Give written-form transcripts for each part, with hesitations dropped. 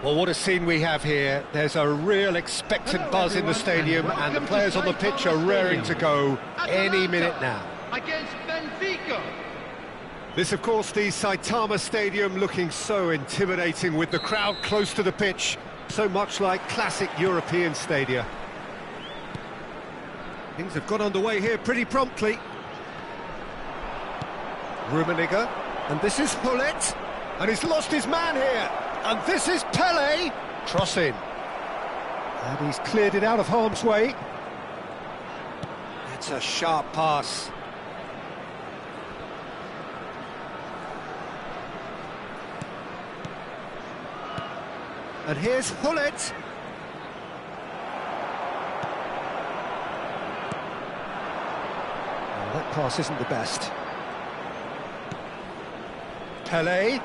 Well, what a scene we have here. There's a real expectant buzz in the stadium, and the players on the pitch are raring to go any minute now. Against Benfica. This, of course, the Saitama Stadium, looking so intimidating with the crowd close to the pitch, so much like classic European stadia. Things have got underway here pretty promptly. Rummenigge, and this is Gullit, and he's lost his man here, and this is Pele, cross in, and he's cleared it out of harm's way. That's a sharp pass. And here's Gullit. Oh, that pass isn't the best. Pele.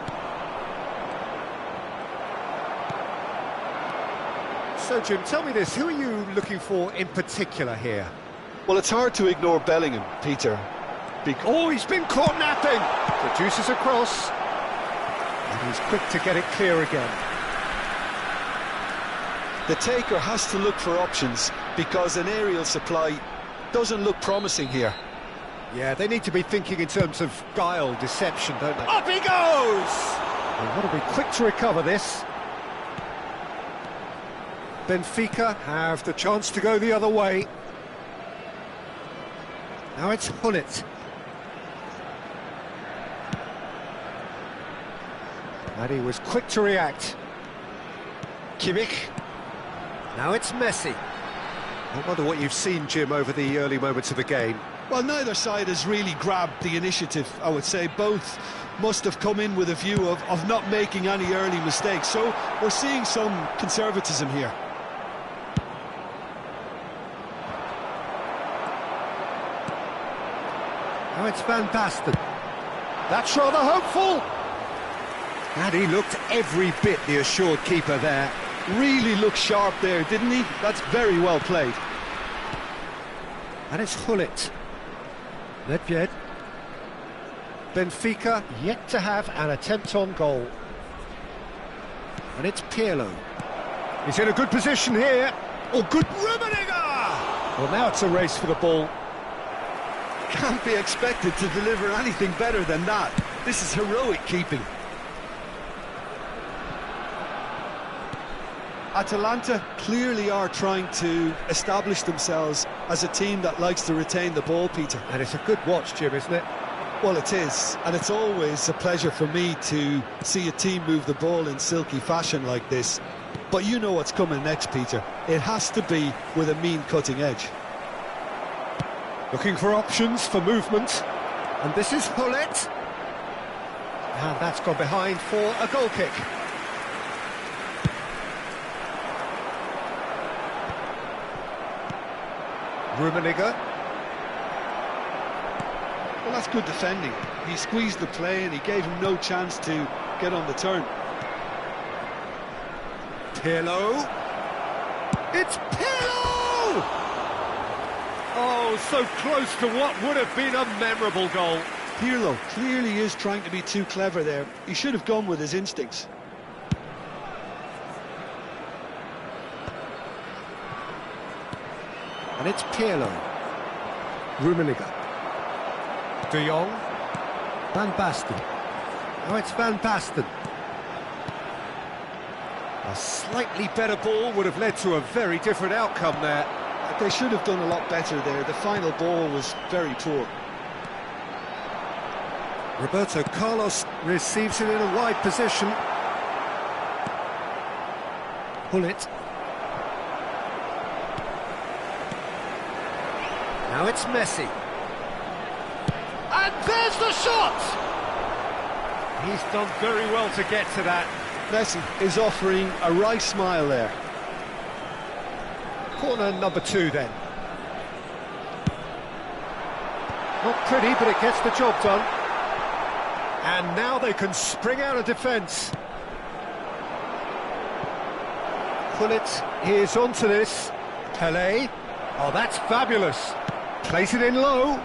So, Jim, tell me this, who are you looking for in particular here? Well, it's hard to ignore Bellingham, Peter. Oh, he's been caught napping! Produces a cross. And he's quick to get it clear again. The taker has to look for options because an aerial supply doesn't look promising here. Yeah, they need to be thinking in terms of guile, deception, don't they? Up he goes! They've got to be quick to recover this. Benfica have the chance to go the other way. Now it's Gullit. And he was quick to react. Kimmich. Now it's Messi. I wonder what you've seen, Jim, over the early moments of the game. Well, neither side has really grabbed the initiative, I would say. Both must have come in with a view of not making any early mistakes. So we're seeing some conservatism here. Now it's Van Basten. That's rather hopeful. And he looked every bit the assured keeper there. Really looked sharp there, didn't he? That's very well played. And it's Gullit. Nedved. Benfica yet to have an attempt on goal. And it's Pirlo. He's in a good position here. Oh, good Rummenigge! Well, now it's a race for the ball. Can't be expected to deliver anything better than that. This is heroic keeping. Atalanta clearly are trying to establish themselves as a team that likes to retain the ball, Peter. And it's a good watch, Jim, isn't it? Well, it is, and it's always a pleasure for me to see a team move the ball in silky fashion like this. But you know what's coming next, Peter. It has to be with a mean cutting edge. Looking for options for movement. And this is Gullit. And that's gone behind for a goal kick. Rummenigge. Well, that's good defending. He squeezed the play and he gave him no chance to get on the turn. Pirlo. It's Pirlo! Oh, so close to what would have been a memorable goal. Pirlo clearly is trying to be too clever there. He should have gone with his instincts. And it's Pirlo. Rummenigge. De Jong. Van Basten. Now it's Van Basten. A slightly better ball would have led to a very different outcome there. They should have done a lot better there. The final ball was very poor. Roberto Carlos receives it in a wide position. Gullit. Now it's Messi. And there's the shot! He's done very well to get to that. Messi is offering a right smile there. Corner number 2 then. Not pretty, but it gets the job done. And now they can spring out of defence. Gullit is onto this. Pele. Oh, that's fabulous. Place it in low.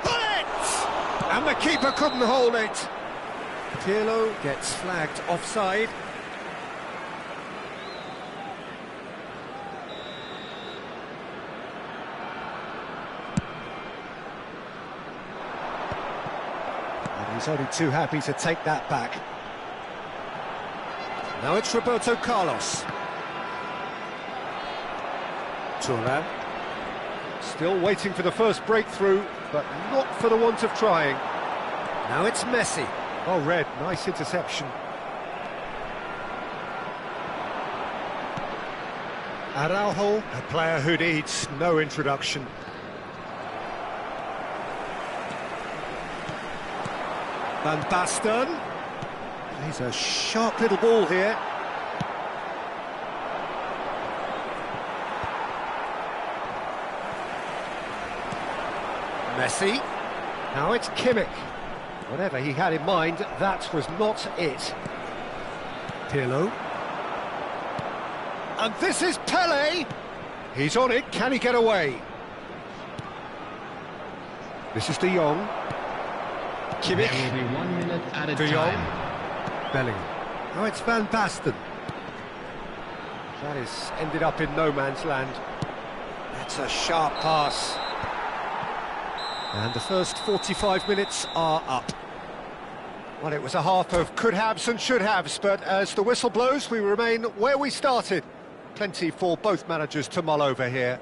Gullit! And the keeper couldn't hold it. Pirlo gets flagged offside. He's only too happy to take that back. Now it's Roberto Carlos. Thuram. Still waiting for the first breakthrough, but not for the want of trying. Now it's Messi. Oh, Red, nice interception. Araujo, a player who needs no introduction. Van Basten. He's a sharp little ball here. Messi. Now it's Kimmich. Whatever he had in mind, that was not it. Pirlo. And this is Pele. He's on it. Can he get away? This is De Jong. Kimmich. There will be 1 minute at a De Jong. time. Bellingham. Now it's Van Basten. That is ended up in no man's land. That's a sharp pass. And the first 45 minutes are up. Well, it was a half of could-haves and should-haves, but as the whistle blows, we remain where we started. Plenty for both managers to mull over here.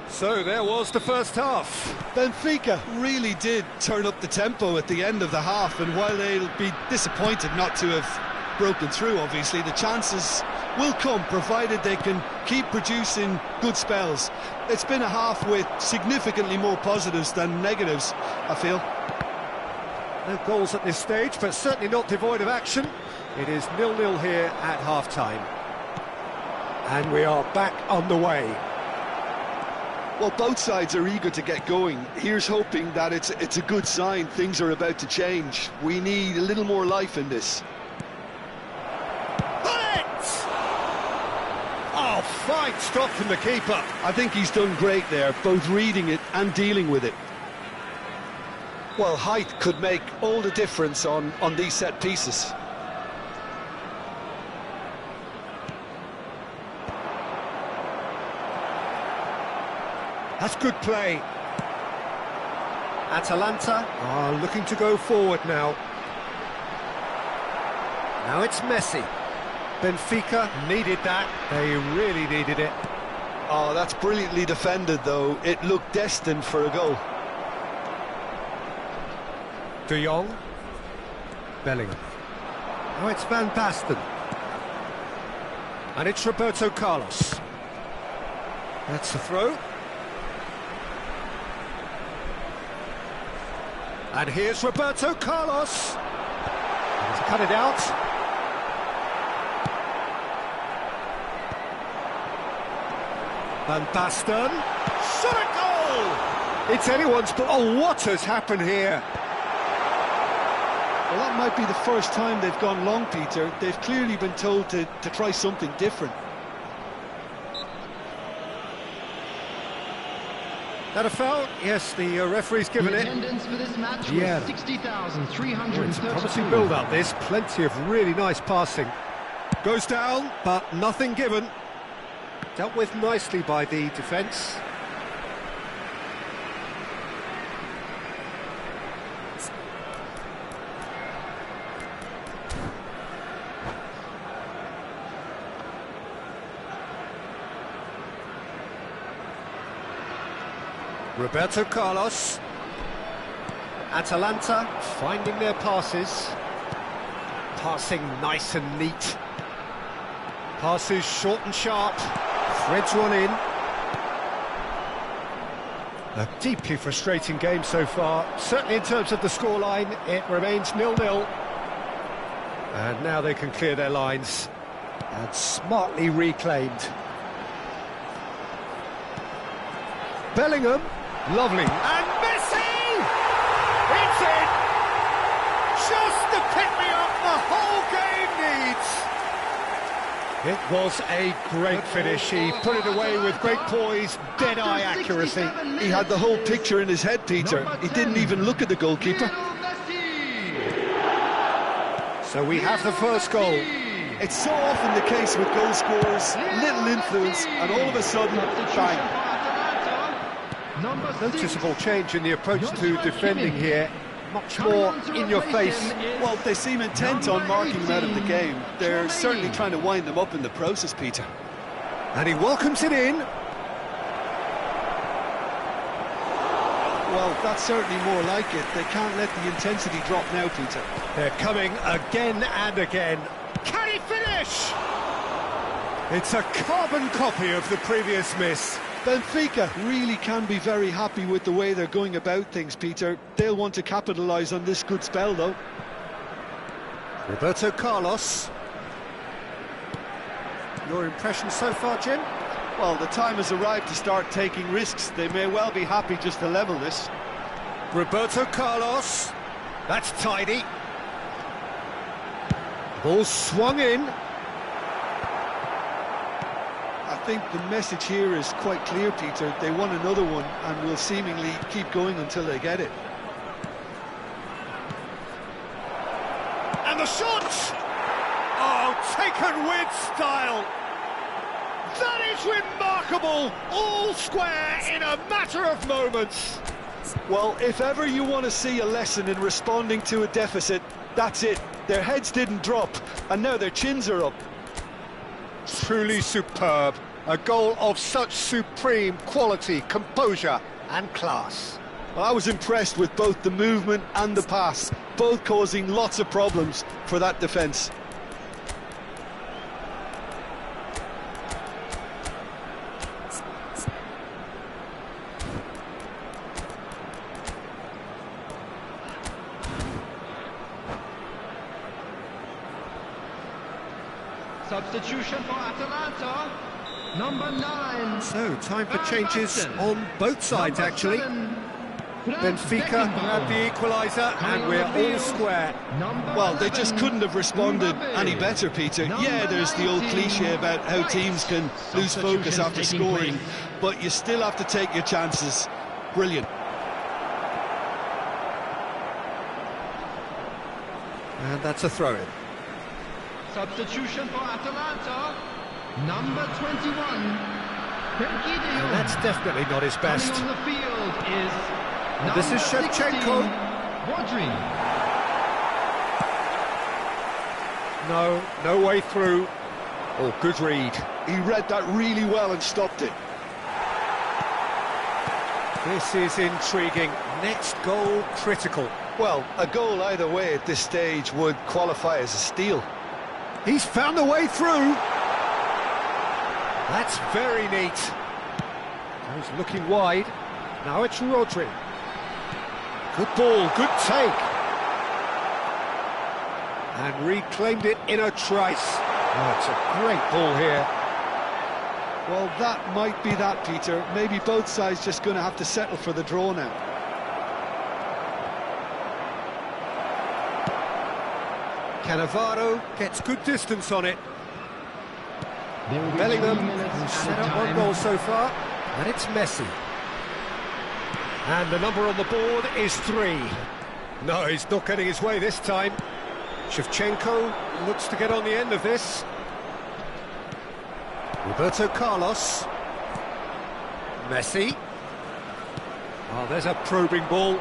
So there was the first half. Benfica really did turn up the tempo at the end of the half, and while they'll be disappointed not to have broken through, obviously, the chances will come, provided they can keep producing good spells. It's been a half with significantly more positives than negatives, I feel. No goals at this stage, but certainly not devoid of action. It is 0-0 here at half-time. And we are back on the way. Well, both sides are eager to get going. Here's hoping that it's a good sign. Things are about to change. We need a little more life in this. Oh, fine stop from the keeper. I think he's done great there, both reading it and dealing with it. Well, height could make all the difference on these set pieces. That's good play. Atalanta are looking to go forward now. Now it's Messi. Benfica needed that. They really needed it. Oh, that's brilliantly defended, though. It looked destined for a goal. De Jong. Bellingham. Now it's Van Basten. And it's Roberto Carlos. That's the throw. And here's Roberto Carlos. He's cut it out. Van Basten. Shot a goal! It's anyone's, but oh, what has happened here? Well, that might be the first time they've gone long, Peter. They've clearly been told to try something different. That a foul? Yes, the referee's given it. Attendance for this match was 60,332. It's a promising build-up, this. Plenty of really nice passing. Goes down, but nothing given. Dealt with nicely by the defence. Roberto Carlos. Atalanta finding their passes. Passing nice and neat. Passes short and sharp. Threads one in. A deeply frustrating game so far. Certainly in terms of the scoreline, it remains 0-0. And now they can clear their lines. And smartly reclaimed. Bellingham. Lovely. And Messi! It's in! Just the pick-me-up the whole game needs! It was a great finish. He put it away with great poise, dead-eye accuracy. He had the whole picture in his head, Peter. He didn't even look at the goalkeeper. So we have the first goal. It's so often the case with goal scorers, little influence, and all of a sudden, bang. Noticeable change in the approach to defending here. much more in your face. Well, they seem intent on marking him out of the game. They're certainly trying to wind them up in the process, Peter. And he welcomes it in. Well, that's certainly more like it. They can't let the intensity drop now, Peter. They're coming again and again. Can he finish? It's a carbon copy of the previous miss. Benfica really can be very happy with the way they're going about things, Peter. They'll want to capitalise on this good spell, though. Roberto Carlos. Your impression so far, Jim? Well, the time has arrived to start taking risks. They may well be happy just to level this. Roberto Carlos. That's tidy. Ball swung in. I think the message here is quite clear, Peter. They want another one and will seemingly keep going until they get it. And the shot! Oh, taken with style. That is remarkable! All square in a matter of moments. Well, if ever you want to see a lesson in responding to a deficit, that's it. Their heads didn't drop, and now their chins are up. Truly superb. A goal of such supreme quality, composure and class. Well, I was impressed with both the movement and the pass, both causing lots of problems for that defence. Substitution for Atalanta, number 9. So, time for changes on both sides, actually. Benfica had the equaliser, and we're all square. Well, they just couldn't have responded any better, Peter. Yeah, there's the old cliche about how teams can lose focus after scoring, but you still have to take your chances. Brilliant. And that's a throw-in. Substitution for Atalanta, number 21. And that's definitely not his best. Coming on the field is And this is Shevchenko. Rodri. No way through. Oh, good read. He read that really well and stopped it. This is intriguing. Next goal critical. Well, a goal either way at this stage would qualify as a steal. He's found a way through. That's very neat. He's looking wide. Now it's Rodri. Good ball, good take. And reclaimed it in a trice. Oh, it's a great ball here. Well, that might be that, Peter. Maybe both sides just going to have to settle for the draw now. Cannavaro gets good distance on it. Bellingham, who's set up one goal so far, and it's Messi. And the number on the board is 3. No, he's not getting his way this time. Shevchenko looks to get on the end of this. Roberto Carlos. Messi. Oh, there's a probing ball.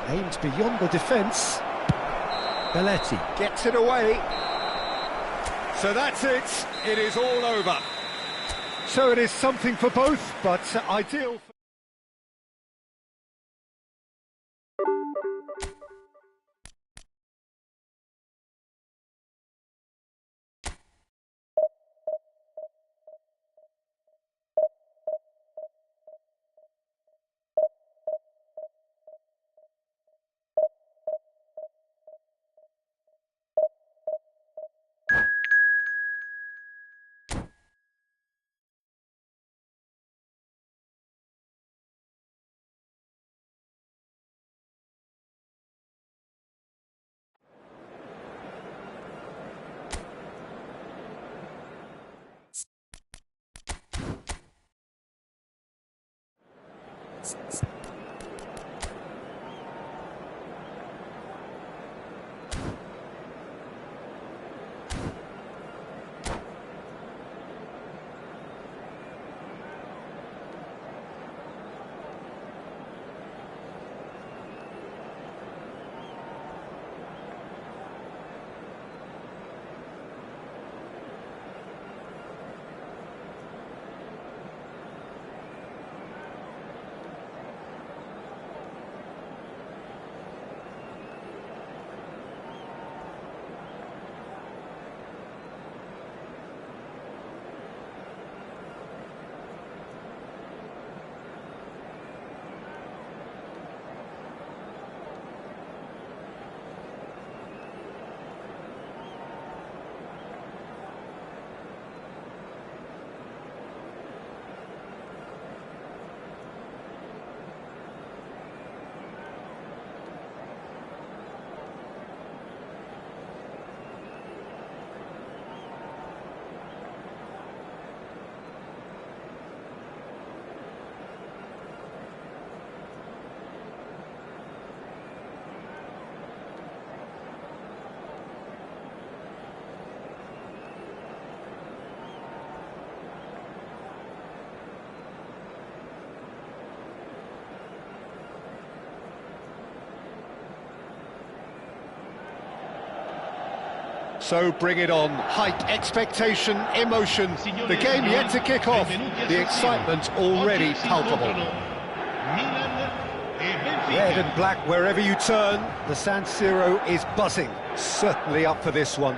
Aimed beyond the defence. Belletti gets it away. So that's it. It is all over. So it is something for both, but ideal for... So bring it on. Height, expectation, emotion. The game yet to kick off. The excitement already palpable. Red and black wherever you turn. The San Siro is buzzing. Certainly up for this one.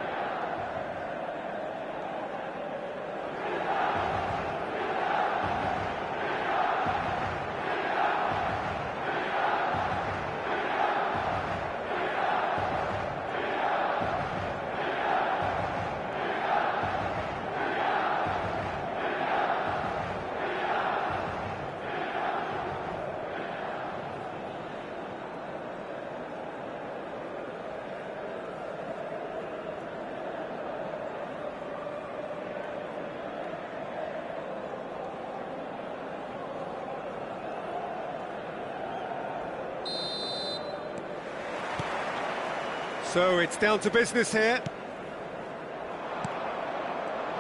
So it's down to business here.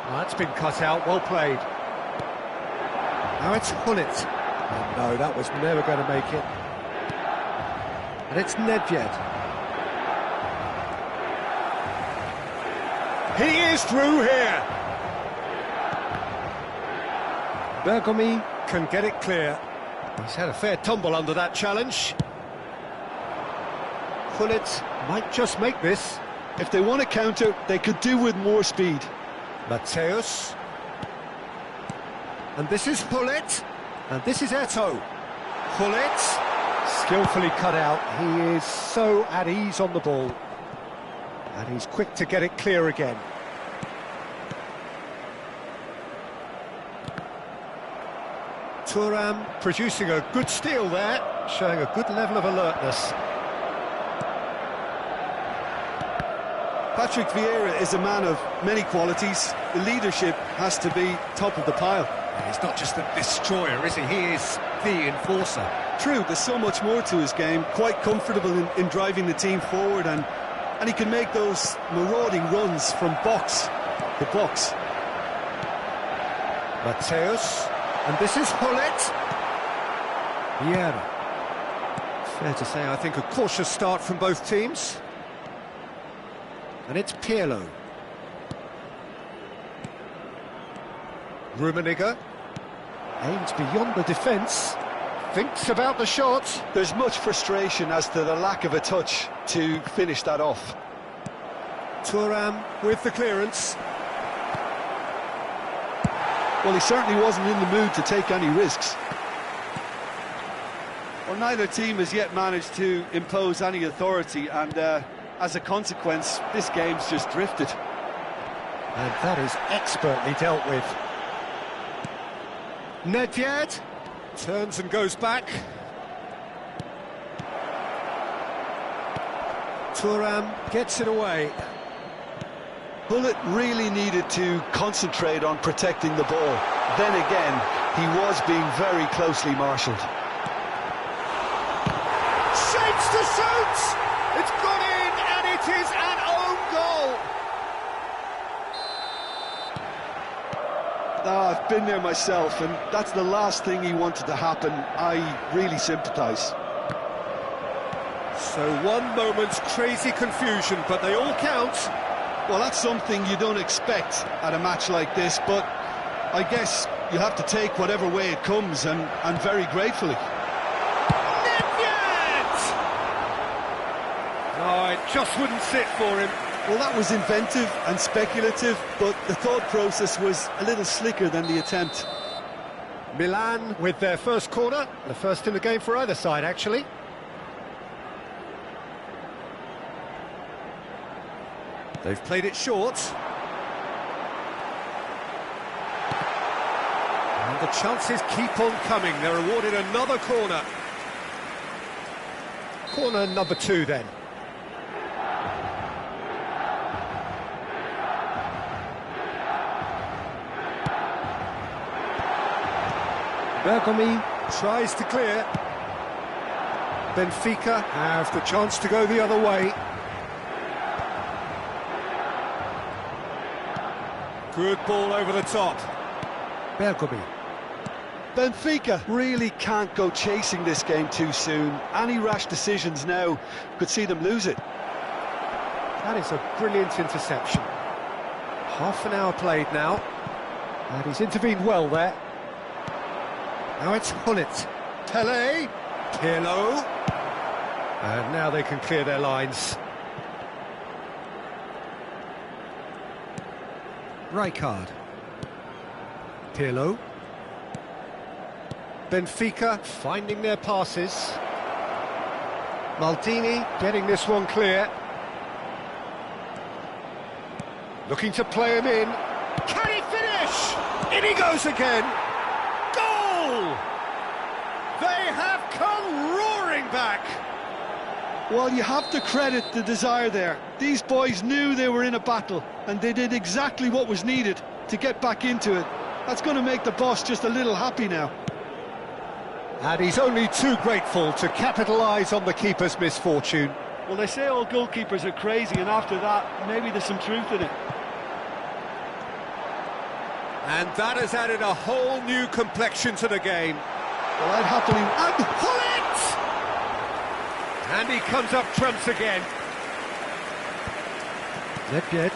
That's been cut out, well played. Now it's Hullet. Oh no, that was never going to make it. And it's Nedved. He is through here. Bergomi can get it clear. He's had a fair tumble under that challenge. Hullet might just make this. If they want to counter, they could do with more speed. Matthäus. And this is Hullet. And this is Eto'o. Hullet, skillfully cut out. He is so at ease on the ball. And he's quick to get it clear again. Thuram producing a good steal there, showing a good level of alertness. Patrick Vieira is a man of many qualities. The leadership has to be top of the pile. He's not just a destroyer, is he? He is the enforcer. True, there's so much more to his game. Quite comfortable in driving the team forward, and he can make those marauding runs from box to box. Matthäus, and this is Hullet. Vieira. Fair to say, I think a cautious start from both teams. And it's Pirlo. Rummenigge aims beyond the defence, thinks about the shot. There's much frustration as to the lack of a touch to finish that off. Thuram with the clearance. Well, he certainly wasn't in the mood to take any risks. Well, neither team has yet managed to impose any authority, and as a consequence, this game's just drifted. And that is expertly dealt with. Nedved turns and goes back. Thuram gets it away. Hullet really needed to concentrate on protecting the ball. Then again, he was being very closely marshalled. Shapes to shoot! It's gone in, and it is an own goal! I've been there myself, and that's the last thing he wanted to happen. I really sympathise. So one moment's crazy confusion, but they all count. Well, that's something you don't expect at a match like this, but I guess you have to take whatever way it comes, and very gratefully. Nedved! Oh, it just wouldn't sit for him. Well, that was inventive and speculative, but the thought process was a little slicker than the attempt. Milan with their first corner, the first in the game for either side, actually. They've played it short. And the chances keep on coming. They're awarded another corner. Corner number 2 then. Bergomi tries to clear. Benfica have the chance to go the other way. Good ball over the top. Bergomi. Benfica really can't go chasing this game too soon. Any rash decisions now could see them lose it. That is a brilliant interception. Half an hour played now, and he's intervened well there. Now it's Hullet. Pele. Pirlo. And now they can clear their lines. Rijkaard. Pirlo. Benfica finding their passes. Maldini getting this one clear. Looking to play him in. Can he finish? In he goes again. Goal! They have come roaring back. Well, you have to credit the desire there. These boys knew they were in a battle, and they did exactly what was needed to get back into it. That's going to make the boss just a little happy now. And he's only too grateful to capitalise on the keeper's misfortune. Well, they say all goalkeepers are crazy, and after that, maybe there's some truth in it. And that has added a whole new complexion to the game. Well, I'd happily... And Hullet! And he comes up trumps again. Nedved.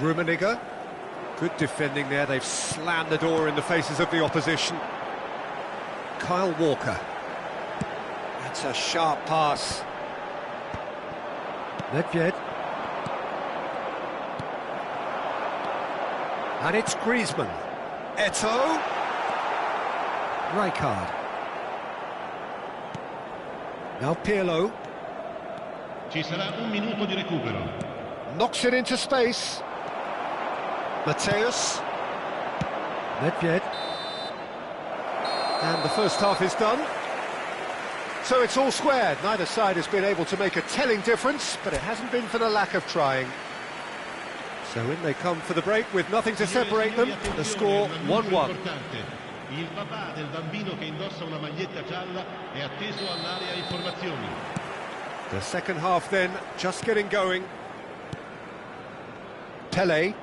Rummenigge. Good defending there. They've slammed the door in the faces of the opposition. Kyle Walker. That's a sharp pass. Nedved. And it's Griezmann. Eto'o. Rijkaard. Now Pirlo. Ci sarà un minuto di recupero. Knocks it into space. Matthäus. Nedved. And the first half is done. So it's all squared. Neither side has been able to make a telling difference, but it hasn't been for the lack of trying. So in they come for the break with nothing to separate them. The score 1-1. Il papà del bambino che indossa una maglietta gialla è atteso all'area informazioni. The second half then, just getting going. Pele.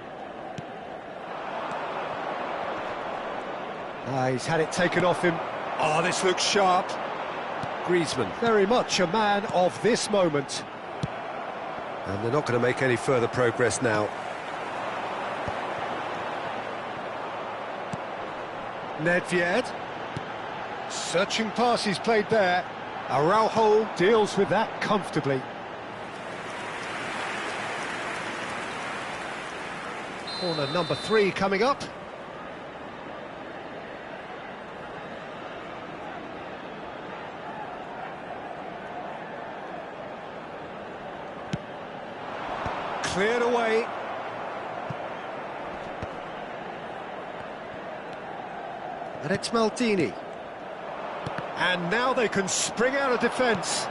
He's had it taken off him. Oh, this looks sharp. Griezmann, very much a man of this moment. And they're not going to make any further progress now. Nedved. Searching pass he's played there. Araujo deals with that comfortably. Corner number 3 coming up. Cleared away. And it's Maldini. And now they can spring out of defence.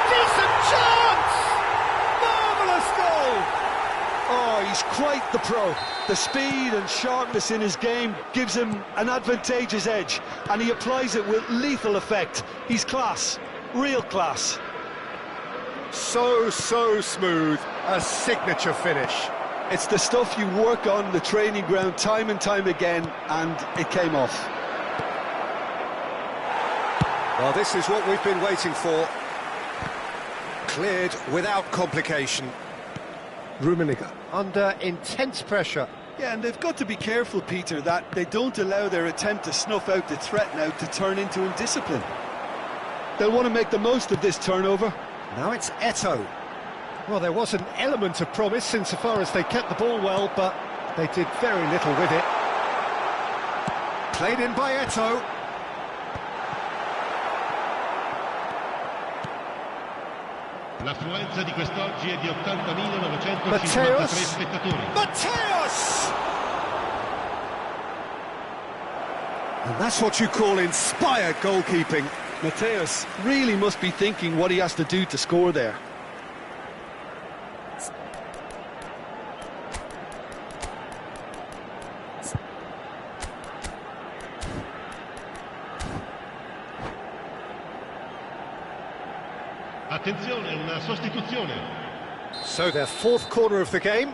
Decent chance! Marvellous goal! Oh, he's quite the pro. The speed and sharpness in his game gives him an advantageous edge, and he applies it with lethal effect. He's class, real class. So smooth, a signature finish. It's the stuff you work on the training ground time and time again, and it came off. Well, this is what we've been waiting for. Cleared without complication. Rummenigge under intense pressure. Yeah, and they've got to be careful, Peter, that they don't allow their attempt to snuff out the threat now to turn into indiscipline. They'll want to make the most of this turnover. Now it's Eto'o. Well, there was an element of promise insofar as they kept the ball well, but they did very little with it. Played in by Eto'o. L'affluenza di quest'oggi è di 80.953 Matthäus. spettatori. Matthäus! And that's what you call inspired goalkeeping. Matthäus really must be thinking what he has to do to score there. Attenzione, una sostituzione. So their fourth corner of the game.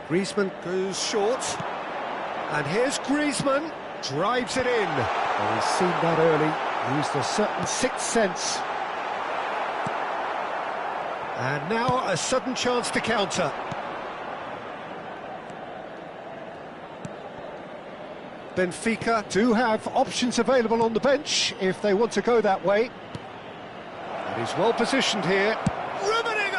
Griezmann goes short. And here's Griezmann. Drives it in. Well, he's seen that early, used a certain sixth sense. And now a sudden chance to counter. Benfica do have options available on the bench if they want to go that way. And he's well positioned here. Rummenigge!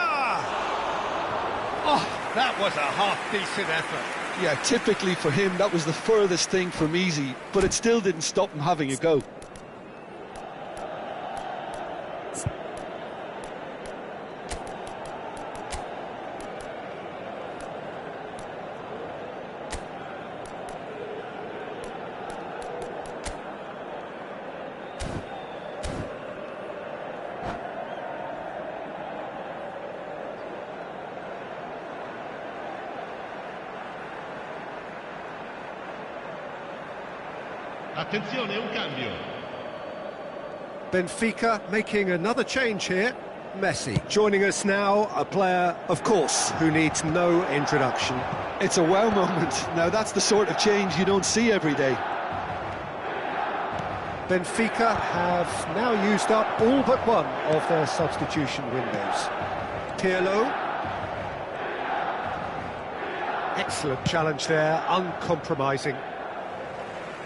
Oh, that was a half-decent effort. Yeah, typically for him, that was the furthest thing from easy, but it still didn't stop him having a go. Attenzione, un cambio. Benfica making another change here. Messi joining us now, a player, of course, who needs no introduction. It's a wow moment. Now, that's the sort of change you don't see every day. Benfica have now used up all but one of their substitution windows. Pirlo. Excellent challenge there, uncompromising.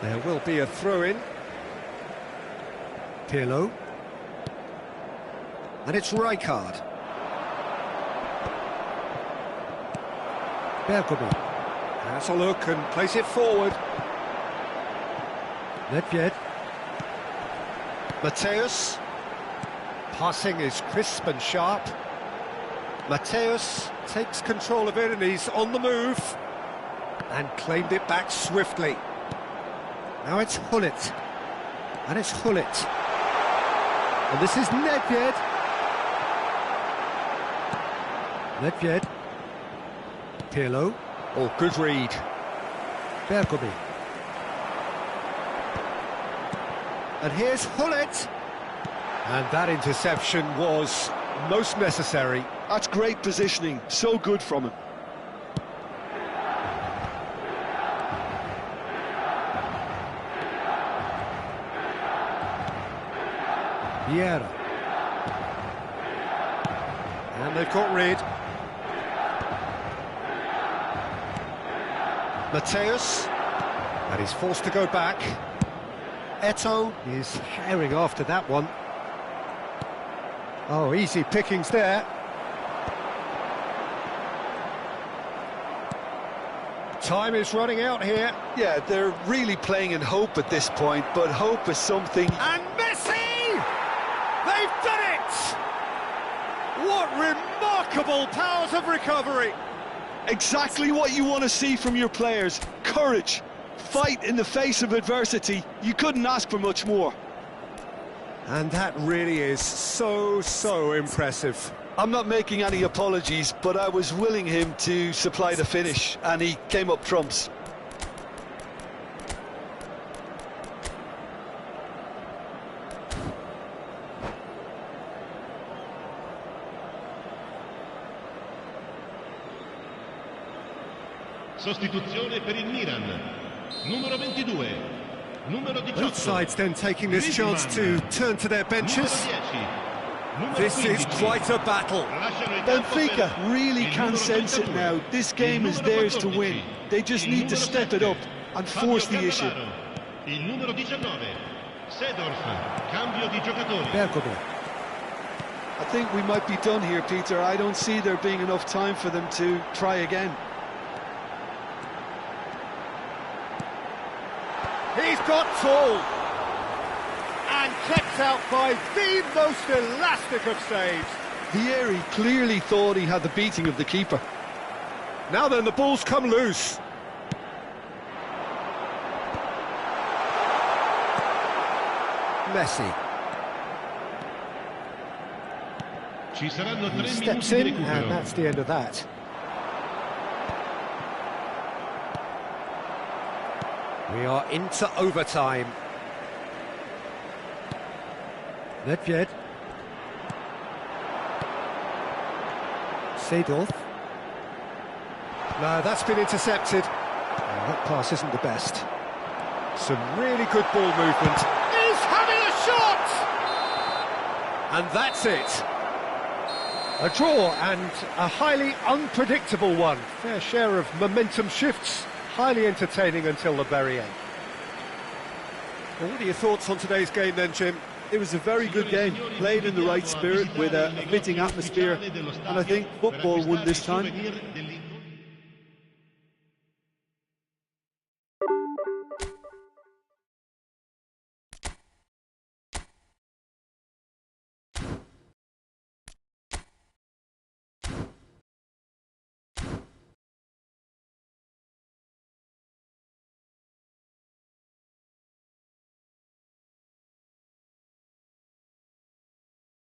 There will be a throw-in. Pirlo. And it's Rijkaard. Bergkamp has a look and plays it forward. Nedved. Matthäus. Passing is crisp and sharp. Matthäus takes control of it and he's on the move. And claimed it back swiftly. Now it's Gullit. And it's Gullit. And this is Nedved. Nedved. Pirlo. Oh, good read. Bergkamp. And here's Gullit. And that interception was most necessary. That's great positioning, so good from him. Vieira. And they've got rid. Matthäus. And he's forced to go back. Eto'o is herring after that one. Oh, easy pickings there. Time is running out here. Yeah, they're really playing in hope at this point, but hope is something... And Messi! They've done it! What remarkable powers of recovery! Exactly what you want to see from your players. Courage, fight in the face of adversity. You couldn't ask for much more. And that really is so impressive. I'm not making any apologies, but I was willing him to supply the finish, and he came up trumps. Sostituzione per il Milan. Numero 22. Numero 18. Both sides then taking this chance to turn to their benches. This is quite a battle. Benfica really can sense it now. This game is theirs to win. They just need to step it up and force the issue. Il numero 19. Seedorf. Cambio di giocatore. Bergkamp. I think we might be done here, Peter. I don't see there being enough time for them to try again. He's got tall and kept out by the most elastic of saves. Vieri clearly thought he had the beating of the keeper. Now then, the ball's come loose. Messi. Ci saranno 3 He minuti steps di in, recupero. and that's the end of that. We are into overtime. Nedved. Seedorf. No, that's been intercepted. Oh, that pass isn't the best. Some really good ball movement. He's having a shot! And that's it. A draw and a highly unpredictable one. Fair share of momentum shifts. Highly entertaining until the very end. Well, what are your thoughts on today's game then, Jim? It was a very good game, played in the right spirit with a fitting atmosphere, and I think football won this time.